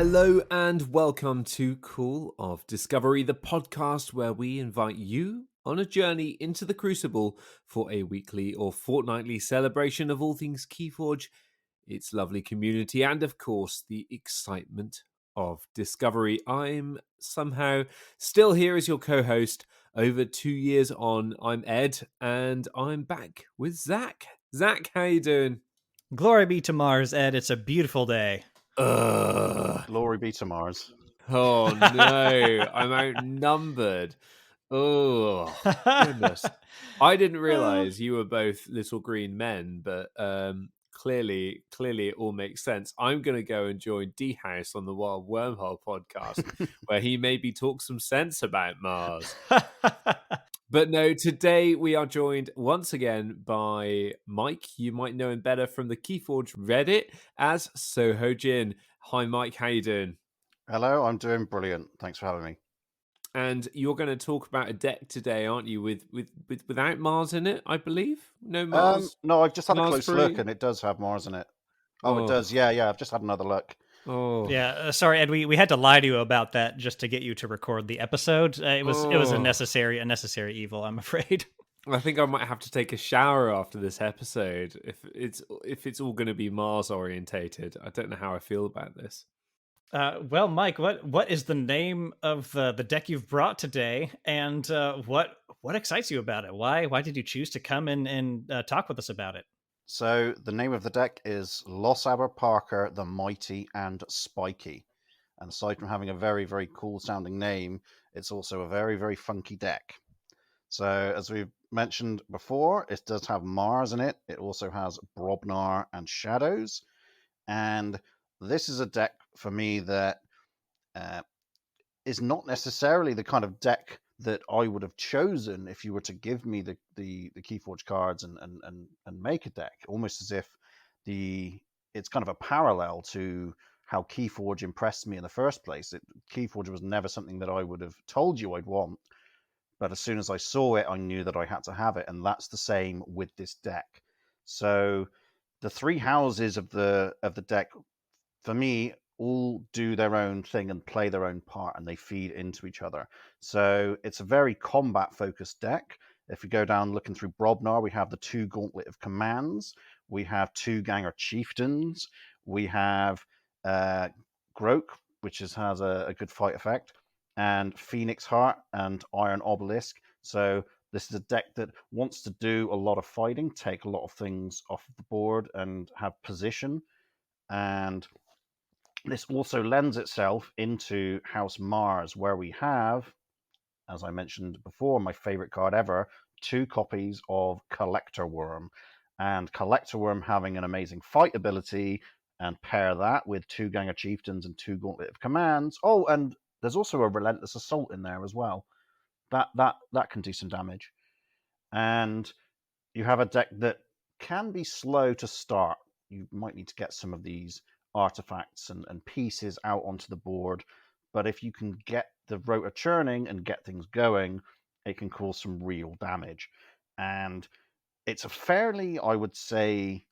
Hello and welcome to Call of Discovery, the podcast where we invite you on a journey into the Crucible for a weekly or fortnightly celebration of all things Keyforge, its lovely community, and of course, the excitement of discovery. I'm somehow still here as your co-host. Over 2 years on, I'm Ed, and I'm back with Zach. Zach, how you doing? Glory be to Mars, Ed. It's a beautiful day. Glory be to Mars. Oh no, I'm outnumbered. Oh goodness. I didn't realize you were both little green men, but clearly it all makes sense. I'm going to go and join D House on the Wild Wormhole podcast, where he maybe talks some sense about Mars. But no, today we are joined once again by Mike. You might know him better from the Keyforge Reddit as Soho Jin. Hi Mike, how you doing? Hello, I'm doing brilliant. Thanks for having me. And you're going to talk about a deck today, aren't you? Without Mars in it, I believe. No Mars. No, I've just had a Mars close free? look, and it does have Mars in it. Oh, it does. Yeah. I've just had another look. Oh, Yeah, sorry, Ed. We had to lie to you about that just to get you to record the episode. It was a necessary evil, I'm afraid. I think I might have to take a shower after this episode if it's all going to be Mars orientated. I don't know how I feel about this. Well, Mike, what is the name of the deck you've brought today, and what excites you about it? Why did you choose to come and talk with us about it? So the name of the deck is Lossaber, Parker, the Mighty, and Spiky. And aside from having a very, very cool sounding name, it's also a very, very funky deck. So as we've mentioned before, it does have Mars in it. It also has Brobnar and Shadows. And this is a deck for me that is not necessarily the kind of deck that I would have chosen if you were to give me the Keyforge cards and make a deck, almost as if it's kind of a parallel to how Keyforge impressed me in the first place. Keyforge was never something that I would have told you I'd want, but as soon as I saw it, I knew that I had to have it, and that's the same with this deck. So the three houses of the deck, for me, all do their own thing and play their own part, and they feed into each other. So it's a very combat-focused deck. If we go down looking through Brobnar, we have the 2 Gauntlet of Commands. We have 2 Ganger Chieftains. We have Groke, which has a good fight effect, and Phoenix Heart and Iron Obelisk. So this is a deck that wants to do a lot of fighting, take a lot of things off the board, and have position. And this also lends itself into House Mars, where we have, as I mentioned before, my favorite card ever, 2 copies of Collector Worm. And Collector Worm having an amazing fight ability, and pair that with 2 Ganger Chieftains and 2 Gauntlet of Commands. Oh, and there's also a Relentless Assault in there as well. That can do some damage. And you have a deck that can be slow to start. You might need to get some of these artifacts and pieces out onto the board, but if you can get the rotor churning and get things going, it can cause some real damage. And it's a fairly, I would say,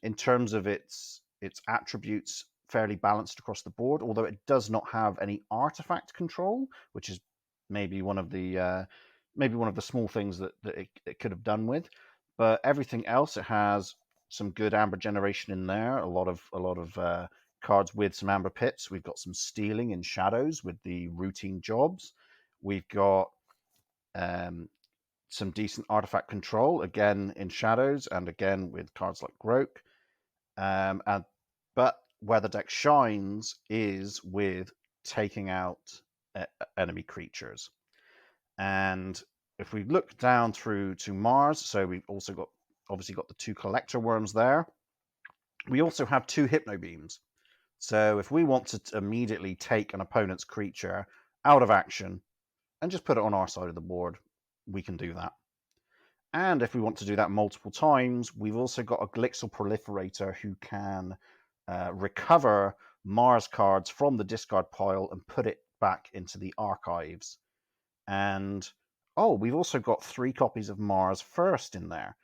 in terms of its attributes, fairly balanced across the board, although it does not have any artifact control, which is maybe one of the small things that it could have done with. But everything else, it has some good amber generation in there. A lot of cards with some amber pits. We've got some stealing in Shadows with the routine jobs. We've got some decent artifact control again in Shadows, and again with cards like Groke. But where the deck shines is with taking out enemy creatures. And if we look down through to Mars, so we've also got the 2 Collector Worms there. We also have 2 Hypno Beams. So if we want to immediately take an opponent's creature out of action and just put it on our side of the board, we can do that. And if we want to do that multiple times, we've also got a Glixel Proliferator who can recover Mars cards from the discard pile and put it back into the archives. And we've also got 3 copies of Mars First in there.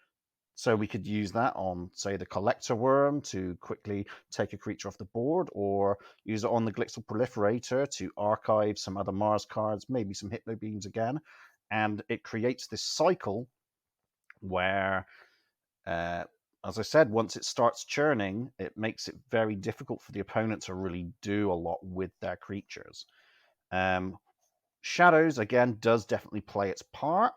So we could use that on, say, the Collector Worm to quickly take a creature off the board, or use it on the Glixel Proliferator to archive some other Mars cards, maybe some Hypno Beams again. And it creates this cycle where, as I said, once it starts churning, it makes it very difficult for the opponent to really do a lot with their creatures. Shadows, again, does definitely play its part.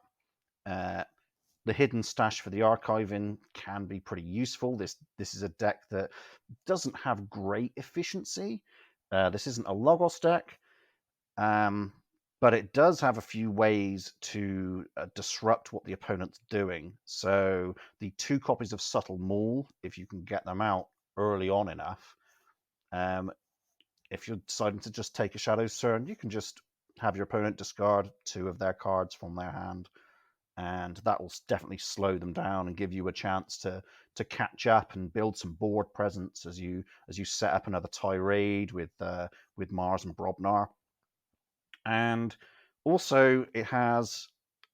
The hidden stash for the archiving can be pretty useful. This is a deck that doesn't have great efficiency. This isn't a Logos deck, but it does have a few ways to disrupt what the opponent's doing. So the 2 copies of Subtle Maul, if you can get them out early on enough, if you're deciding to just take a Shadows turn, you can just have your opponent discard 2 of their cards from their hand, and that will definitely slow them down and give you a chance to catch up and build some board presence as you set up another tirade with Mars and Brobnar. And also it has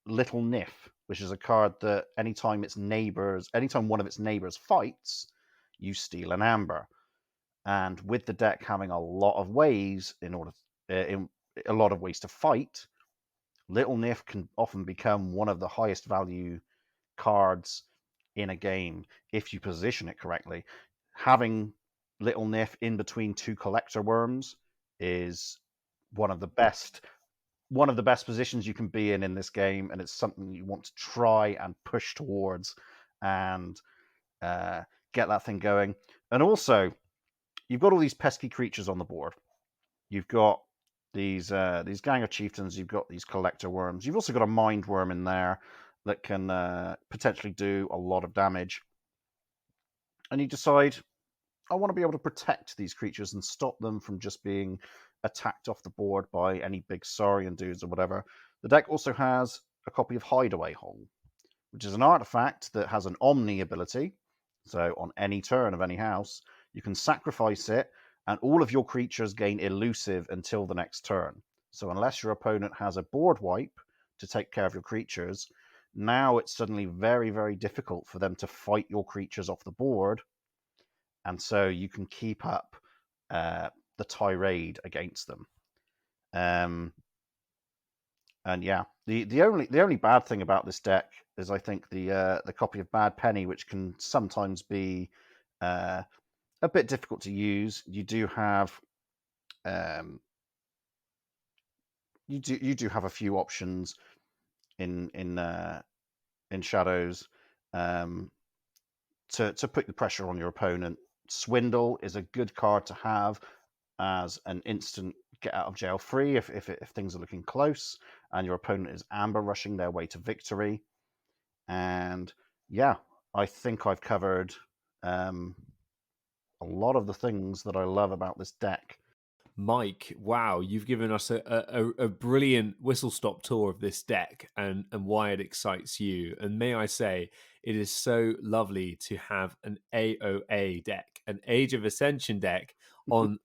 Little Nif, which is a card that anytime one of its neighbors fights, you steal an amber. And with the deck having a lot of ways to fight, Little Nif can often become one of the highest value cards in a game if you position it correctly. Having Little Nif in between 2 Collector Worms is one of the best positions you can be in this game, and it's something you want to try and push towards and get that thing going. And also, you've got all these pesky creatures on the board. You've got these Gang of Chieftains, you've got these Collector Worms, you've also got a Mind Worm in there that can potentially do a lot of damage. And you decide, I want to be able to protect these creatures and stop them from just being attacked off the board by any big Saurian dudes or whatever. The deck also has a copy of Hideaway Hole, which is an artifact that has an Omni ability. So on any turn of any house, you can sacrifice it, and all of your creatures gain elusive until the next turn. So unless your opponent has a board wipe to take care of your creatures, now it's suddenly very, very difficult for them to fight your creatures off the board. And so you can keep up the tirade against them. And yeah, the only bad thing about this deck is, I think, the copy of Bad Penny, which can sometimes be a bit difficult to use. You do have you do have a few options in Shadows to put the pressure on your opponent. Swindle is a good card to have as an instant get out of jail free if things are looking close and your opponent is amber rushing their way to victory. And yeah, I think I've covered a lot of the things that I love about this deck. Mike, wow, you've given us a brilliant whistle-stop tour of this deck and why it excites you. And may I say, it is so lovely to have an AOA deck, an Age of Ascension deck,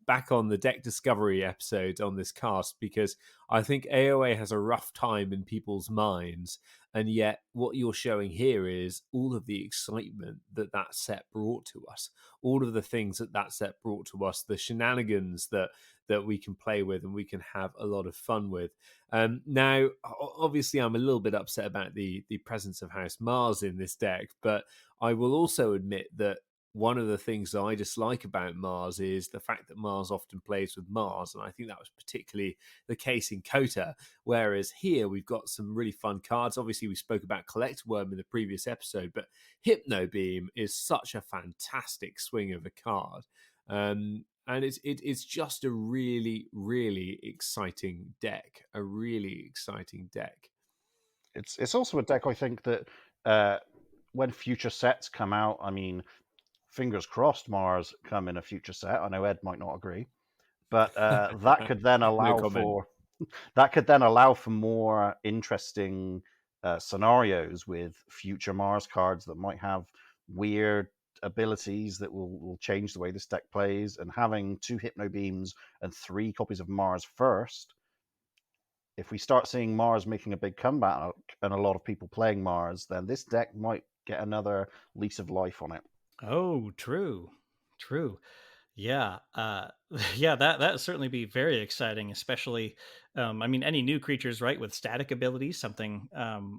back on the deck discovery episode on this cast, because I think AOA has a rough time in people's minds. And yet what you're showing here is all of the excitement that set brought to us, all of the things that set brought to us, the shenanigans that we can play with and we can have a lot of fun with. Now, obviously, I'm a little bit upset about the presence of House Mars in this deck, but I will also admit that one of the things that I dislike about Mars is the fact that Mars often plays with Mars, and I think that was particularly the case in Kota, whereas here we've got some really fun cards. Obviously, we spoke about Collector Worm in the previous episode, but Hypno Beam is such a fantastic swing of a card. And it's just a really, really exciting deck. A really exciting deck. It's also a deck, I think, that when future sets come out, I mean, fingers crossed Mars come in a future set. I know Ed might not agree, but that could then allow for more interesting scenarios with future Mars cards that might have weird abilities that will change the way this deck plays. And having 2 Hypno Beams and 3 copies of Mars first, if we start seeing Mars making a big comeback and a lot of people playing Mars, then this deck might get another lease of life on it. Oh, true. True. Yeah. Yeah, that would certainly be very exciting, especially I mean any new creatures, right, with static abilities, something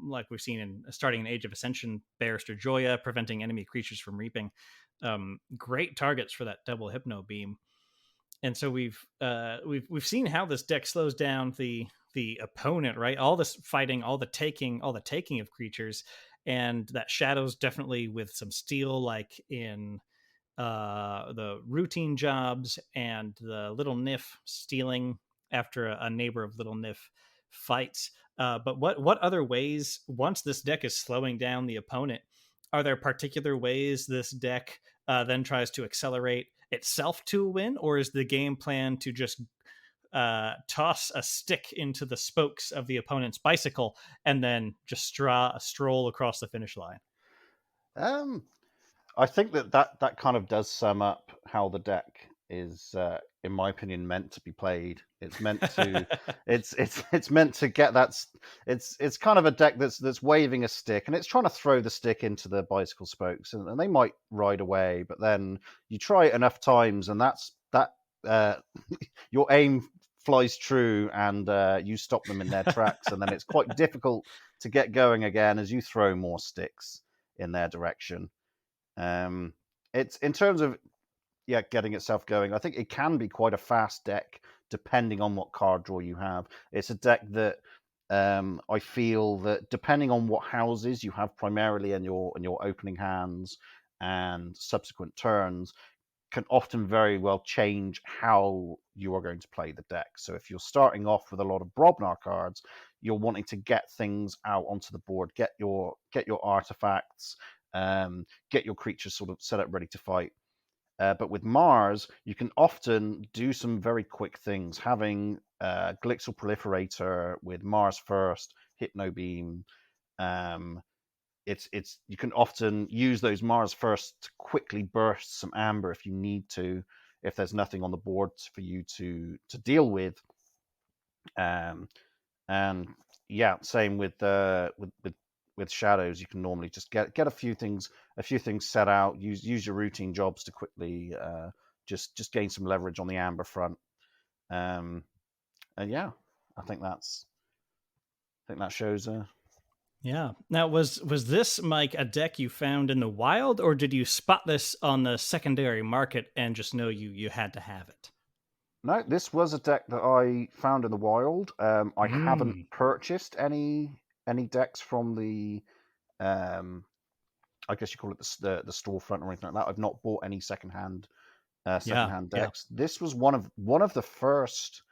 like we've seen in starting in Age of Ascension, Barrister Joya, preventing enemy creatures from reaping. Great targets for that double hypno beam. And so we've seen how this deck slows down the opponent, right? All this fighting, all the taking of creatures, and that shadows definitely with some steel, like in the routine jobs and the Little Nif stealing after a neighbor of Little Nif fights. But what other ways, once this deck is slowing down the opponent, are there particular ways this deck then tries to accelerate itself to a win, or is the game plan to just toss a stick into the spokes of the opponent's bicycle and then just stroll across the finish line? Um, I think that kind of does sum up how the deck is, in my opinion, meant to be played. It's meant to, it's meant to get that. It's kind of a deck that's waving a stick, and it's trying to throw the stick into the bicycle spokes, and they might ride away, but then you try it enough times, and that uh, your aim flies true, and you stop them in their tracks, and then it's quite difficult to get going again as you throw more sticks in their direction. It's in terms of getting itself going. I think it can be quite a fast deck depending on what card draw you have. It's a deck that I feel that depending on what houses you have primarily in your opening hands and subsequent turns, can often very well change how you are going to play the deck. So if you're starting off with a lot of Brobnar cards, you're wanting to get things out onto the board, get your artifacts, get your creatures sort of set up ready to fight. But with Mars, you can often do some very quick things. Having Glixel Proliferator with Mars first, Hypno Beam, it's you can often use those Mars first to quickly burst some amber if you need to, if there's nothing on the board for you to deal with. And yeah, same with shadows. You can normally just get a few things set out. Use your routine jobs to quickly just gain some leverage on the amber front. And yeah, I think that shows. Yeah. Now, was this, Mike, a deck you found in the wild, or did you spot this on the secondary market and just know you had to have it? No, this was a deck that I found in the wild. I haven't purchased any decks from the, I guess you call it the storefront or anything like that. I've not bought any secondhand decks. Yeah. This was one of the first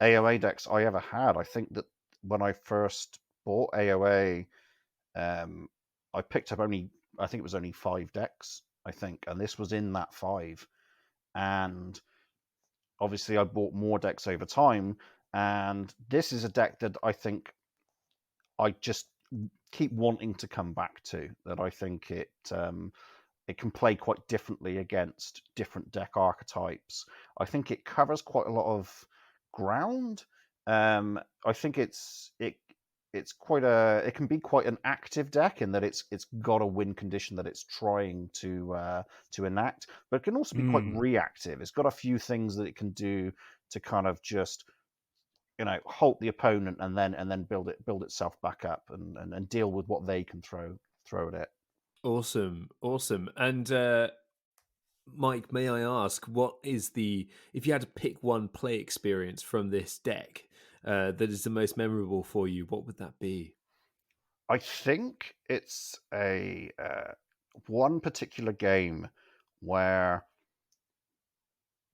AOA decks I ever had. I think that when I first bought AOA, I picked up I think it was only 5 decks, I think, and this was in that 5. And obviously I bought more decks over time, and this is a deck that I think I just keep wanting to come back to, that I think it can play quite differently against different deck archetypes. I think it covers quite a lot of ground. I think it can be quite an active deck in that it's got a win condition that it's trying to enact, but it can also be quite reactive. It's got a few things that it can do to kind of just halt the opponent and then build itself back up and deal with what they can throw at it. Awesome. And Mike, may I ask, what is if you had to pick one play experience from this deck that is the most memorable for you, what would that be? I think it's a one particular game where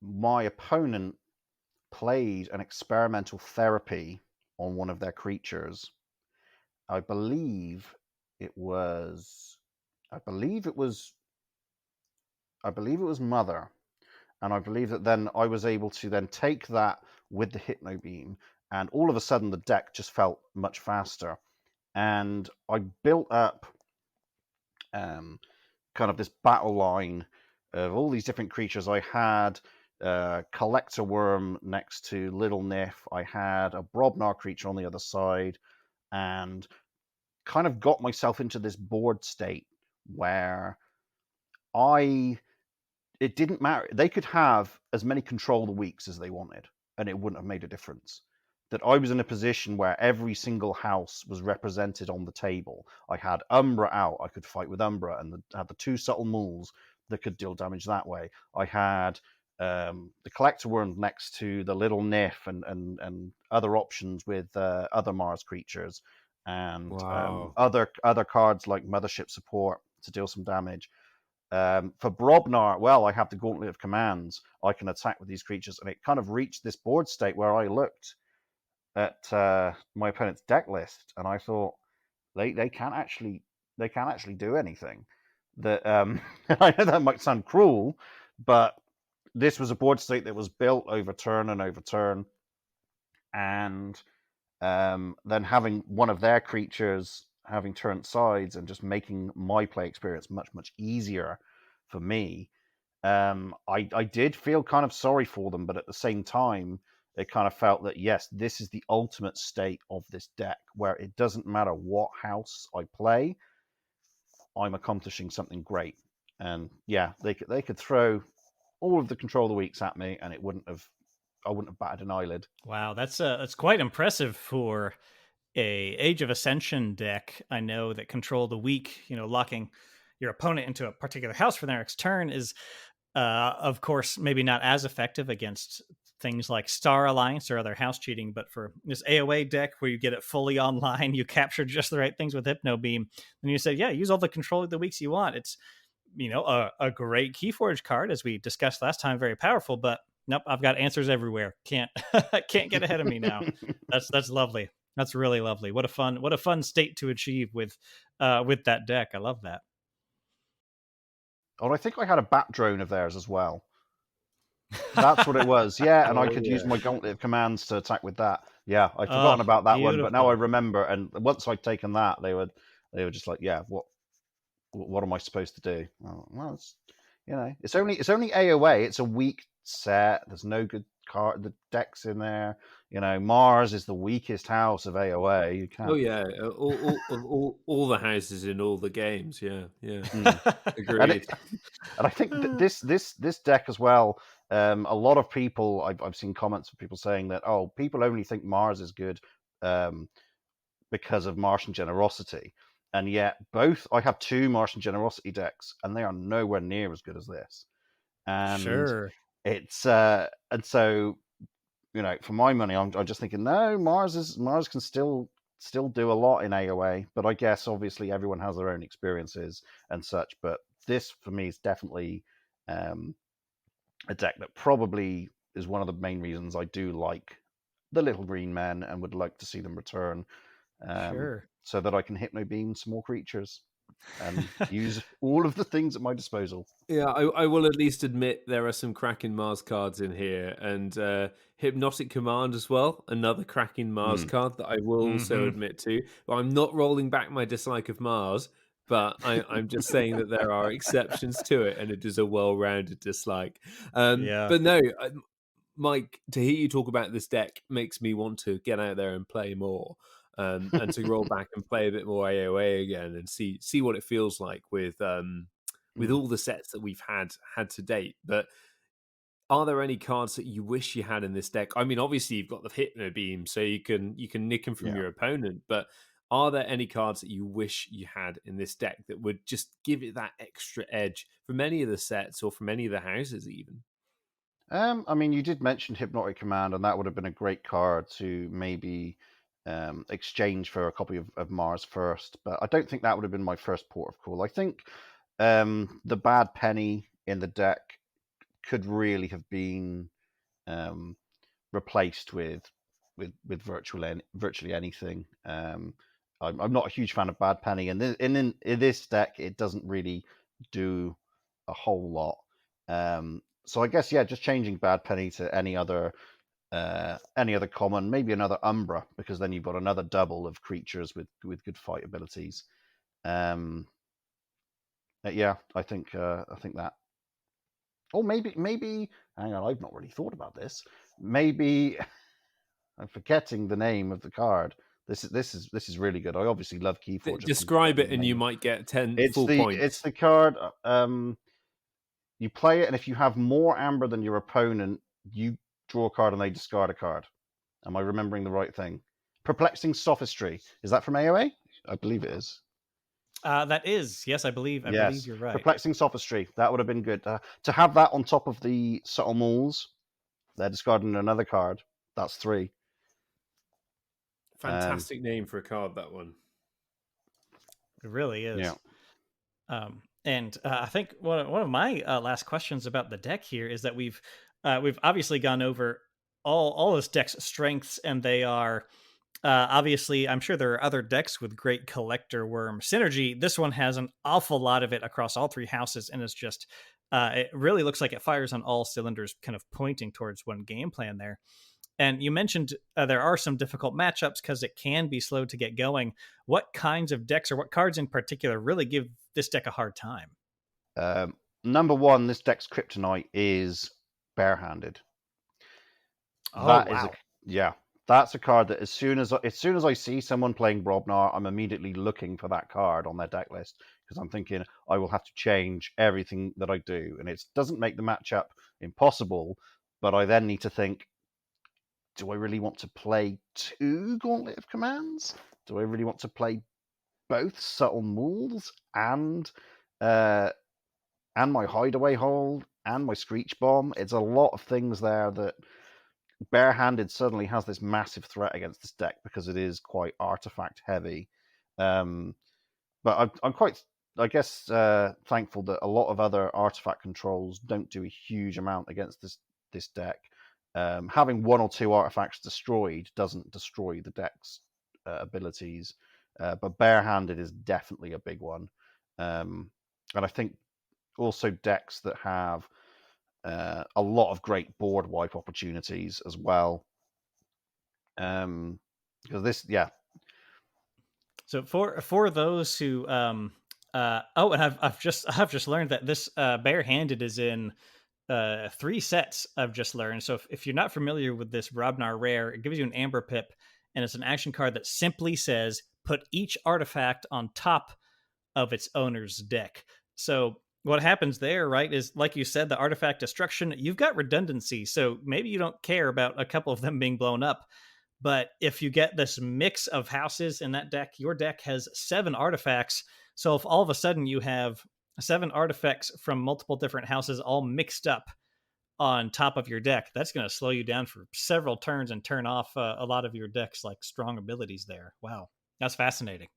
my opponent played an experimental therapy on one of their creatures. I believe it was Mother, and I believe that then I was able to then take that with the Hypno Beam, and all of a sudden the deck just felt much faster. And I built up kind of this battle line of all these different creatures. I had Collector Worm next to Little Nif. I had a Brobnar creature on the other side, and kind of got myself into this board state where it didn't matter. They could have as many control the weeks as they wanted, and it wouldn't have made a difference. That I was in a position where every single house was represented on the table. I had Umbra out. I could fight with Umbra, and had the 2 subtle moles that could deal damage that way. I had the Collector Worm next to the little Nif and other options with other Mars creatures, and Wow. other cards like Mothership Support to deal some damage. For Brobnar, well, I have the Gauntlet of Commands. I can attack with these creatures, and it kind of reached this board state where I looked at my opponent's deck list, and I thought they can't actually do anything. That I know that might sound cruel, but this was a board state that was built over turn and over turn, and then having one of their creatures having turned sides and just making my play experience much easier for me. I did feel kind of sorry for them, but at the same time, it kind of felt that yes, this is the ultimate state of this deck, where it doesn't matter what house I play, I'm accomplishing something great. And yeah, they could throw all of the control of the weeks at me, and I wouldn't have batted an eyelid. Wow, that's quite impressive for a Age of Ascension deck. I know that Control the Weak, locking your opponent into a particular house for their next turn is, of course, maybe not as effective against things like Star Alliance or other house cheating, but for this AOA deck where you get it fully online, you capture just the right things with Hypno Beam, and you said, yeah, use all the Control of the Weeks you want. It's a great Keyforge card, as we discussed last time, very powerful, but nope, I've got answers everywhere. Can't can't get ahead of me now. That's lovely. That's really lovely. What a fun state to achieve with that deck. I love that. Oh, I think I had a bat drone of theirs as well. That's what it was. Yeah, and I could use my Gauntlet of Commands to attack with that. Yeah, I'd forgotten about that one, but now I remember. And once I'd taken that, they were just like, yeah, what am I supposed to do? Well, it's only AOA. It's a weak set. There's no good card. The decks in there. Mars is the weakest house of AOA. You can't. Oh yeah, all the houses in all the games. Yeah. Agreed. And I think this deck as well. A lot of people, I've seen comments of people saying that people only think Mars is good because of Martian Generosity. And yet, I have 2 Martian Generosity decks, and they are nowhere near as good as this. And sure, it's and so for my money, I'm just thinking, no, Mars can still do a lot in AOA, but I guess obviously everyone has their own experiences and such. But this for me is definitely a deck that probably is one of the main reasons I do like the little green men and would like to see them return. sure. So that I can Hypno Beam some more creatures and use all of the things at my disposal. Yeah, I will at least admit there are some cracking Mars cards in here, and Hypnotic Command as well, another cracking Mars card that I will also admit to. But I'm not rolling back my dislike of Mars, but I'm just saying that there are exceptions to it, and it is a well-rounded dislike. Yeah. But no, Mike, to hear you talk about this deck makes me want to get out there and play more. And to roll back and play a bit more AOA again and see what it feels like with all the sets that we've had to date. But are there any cards that you wish you had in this deck? I mean, obviously you've got the Hypno Beam, so you can nick them from your opponent. But are there any cards that you wish you had in this deck that would just give it that extra edge from any of the sets or from any of the houses, even? I mean, you did mention Hypnotic Command, and that would have been a great card to maybe exchange for a copy of Mars first. But I don't think that would have been my first port of call. I think the Bad Penny in the deck could really have been replaced with virtually anything. I'm not a huge fan of Bad Penny, and in this deck, it doesn't really do a whole lot. So I guess just changing Bad Penny to any other common, maybe another Umbra, because then you've got another double of creatures with good fight abilities. Yeah, I think that. Or maybe hang on, I've not really thought about this. Maybe I'm forgetting the name of the card This is really good. I obviously love Keyforge. Describe it, and you might get 10 full points. It's the card. You play it, and if you have more amber than your opponent, you draw a card and they discard a card. Am I remembering the right thing? Perplexing Sophistry. Is that from AOA? I believe it is. That is, yes, I believe you're right. Perplexing Sophistry. That would have been good. To have that on top of the Subtle Mauls, they're discarding another card. That's 3. Fantastic name for a card, that one. It really is. Yeah. And I think one of my last questions about the deck here is that we've obviously gone over all this deck's strengths, and they are obviously, I'm sure there are other decks with great collector worm synergy. This one has an awful lot of it across all 3 houses, and it's just it really looks like it fires on all cylinders, kind of pointing towards one game plan there. And you mentioned there are some difficult matchups because it can be slow to get going. What kinds of decks, or what cards in particular, really give this deck a hard time? Number 1, this deck's kryptonite is barehanded. Oh, wow. That's a card that as soon as I see someone playing Brobnar, I'm immediately looking for that card on their deck list, because I'm thinking I will have to change everything that I do. And it doesn't make the matchup impossible, but I then need to think, do I really want to play 2 Gauntlet of Commands? Do I really want to play both Subtle Mauls and my Hideaway Hold and my Screech Bomb? It's a lot of things there that barehanded suddenly has this massive threat against this deck because it is quite artifact heavy. But I'm quite, I guess, thankful that a lot of other artifact controls don't do a huge amount against this deck. Having 1 or 2 artifacts destroyed doesn't destroy the deck's abilities, but barehanded is definitely a big one. And I think also decks that have a lot of great board wipe opportunities as well. Because this, So for those who and I've just learned that this barehanded is in 3 sets. I've just learned. So if you're not familiar with this Brobnar rare, it gives you an Amber Pip, and it's an action card that simply says put each artifact on top of its owner's deck. So what happens there, right, is like you said, the artifact destruction, you've got redundancy. So maybe you don't care about a couple of them being blown up. But if you get this mix of houses in that deck, your deck has 7 artifacts. So if all of a sudden you have 7 artifacts from multiple different houses all mixed up on top of your deck, that's going to slow you down for several turns and turn off a lot of your deck's like strong abilities there. Wow, that's fascinating.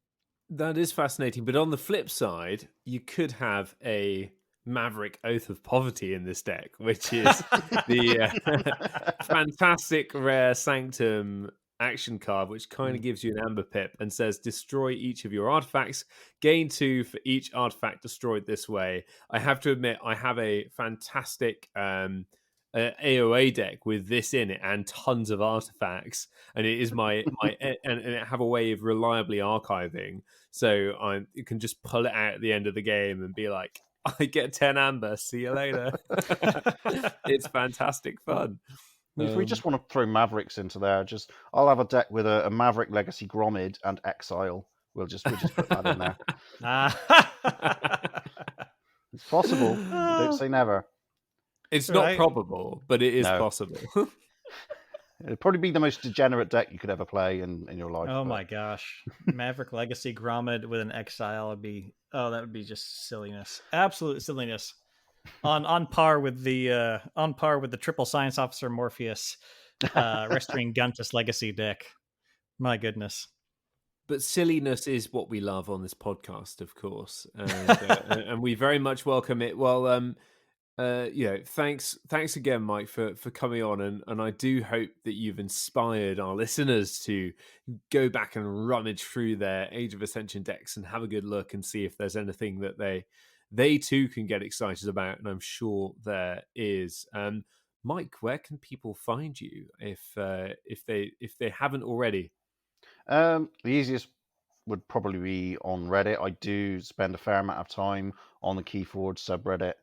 That is fascinating. But on the flip side, you could have a Maverick Oath of Poverty in this deck, which is the fantastic rare Sanctum action card, which kind of gives you an Amber Pip and says destroy each of your artifacts, gain 2 for each artifact destroyed this way. I have to admit, I have a fantastic AOA deck with this in it and tons of artifacts, and it is my and it have a way of reliably archiving, so I can just pull it out at the end of the game and be like, I get 10 amber, see you later. It's fantastic fun. If we just want to throw Mavericks into there, I'll have a deck with a Maverick Legacy Gromid and Exile. We'll just put that in there. It's possible. Don't say never. It's not probable, but it is possible. It'd probably be the most degenerate deck you could ever play in your life. Oh my gosh. Maverick Legacy Gromid with an Exile would be, that would be just silliness. Absolute silliness. On par with the Triple Science Officer Morpheus Restoring Guntus Legacy deck. My goodness. But silliness is what we love on this podcast, of course. And we very much welcome it. Well, thanks again, Mike, for coming on, and I do hope that you've inspired our listeners to go back and rummage through their Age of Ascension decks and have a good look and see if there's anything that they too can get excited about, and I'm sure there is. Mike, where can people find you if they haven't already? The easiest would probably be on Reddit. I do spend a fair amount of time on the Keyforge subreddit.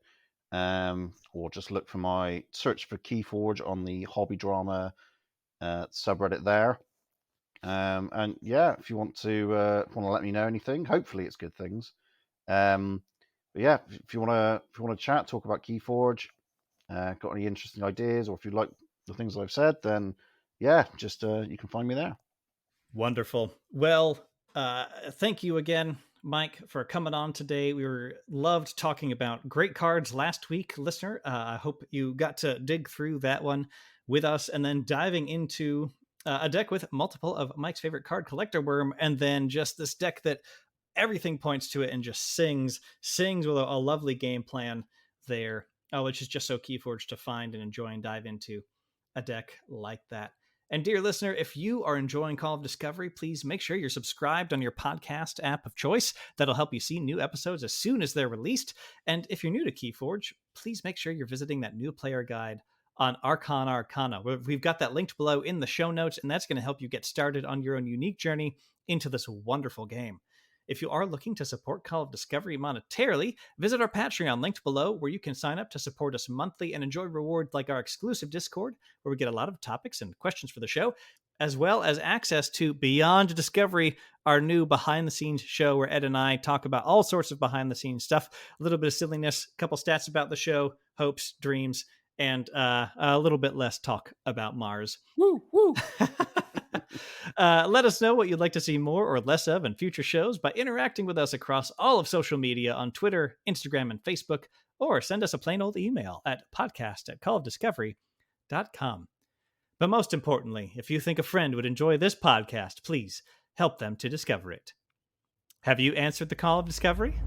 Or just look for search for Keyforge on the Hobby Drama subreddit there. And yeah, if you want to let me know anything, hopefully it's good things. But yeah, if you want to chat, talk about Keyforge, got any interesting ideas, or if you like the things I've said, then yeah, just you can find me there. Wonderful. Well, thank you again, Mike, for coming on today. We loved talking about great cards last week, listener. I hope you got to dig through that one with us, and then diving into a deck with multiple of Mike's favorite card, Collector Worm, and then just this deck that everything points to it and just sings with a lovely game plan there, which is just so Keyforge to find and enjoy and dive into a deck like that. And dear listener, if you are enjoying Call of Discovery, please make sure you're subscribed on your podcast app of choice. That'll help you see new episodes as soon as they're released. And if you're new to Keyforge, please make sure you're visiting that new player guide on Arcana. We've got that linked below in the show notes, and that's going to help you get started on your own unique journey into this wonderful game. If you are looking to support Call of Discovery monetarily, visit our Patreon linked below, where you can sign up to support us monthly and enjoy rewards like our exclusive Discord, where we get a lot of topics and questions for the show, as well as access to Beyond Discovery, our new behind-the-scenes show where Ed and I talk about all sorts of behind-the-scenes stuff, a little bit of silliness, a couple stats about the show, hopes, dreams, and a little bit less talk about Mars. Woo, woo. Let us know what you'd like to see more or less of in future shows by interacting with us across all of social media on Twitter, Instagram, and Facebook, or send us a plain old email at podcast@callofdiscovery.com. But most importantly, if you think a friend would enjoy this podcast, please help them to discover it. Have you answered the call of discovery?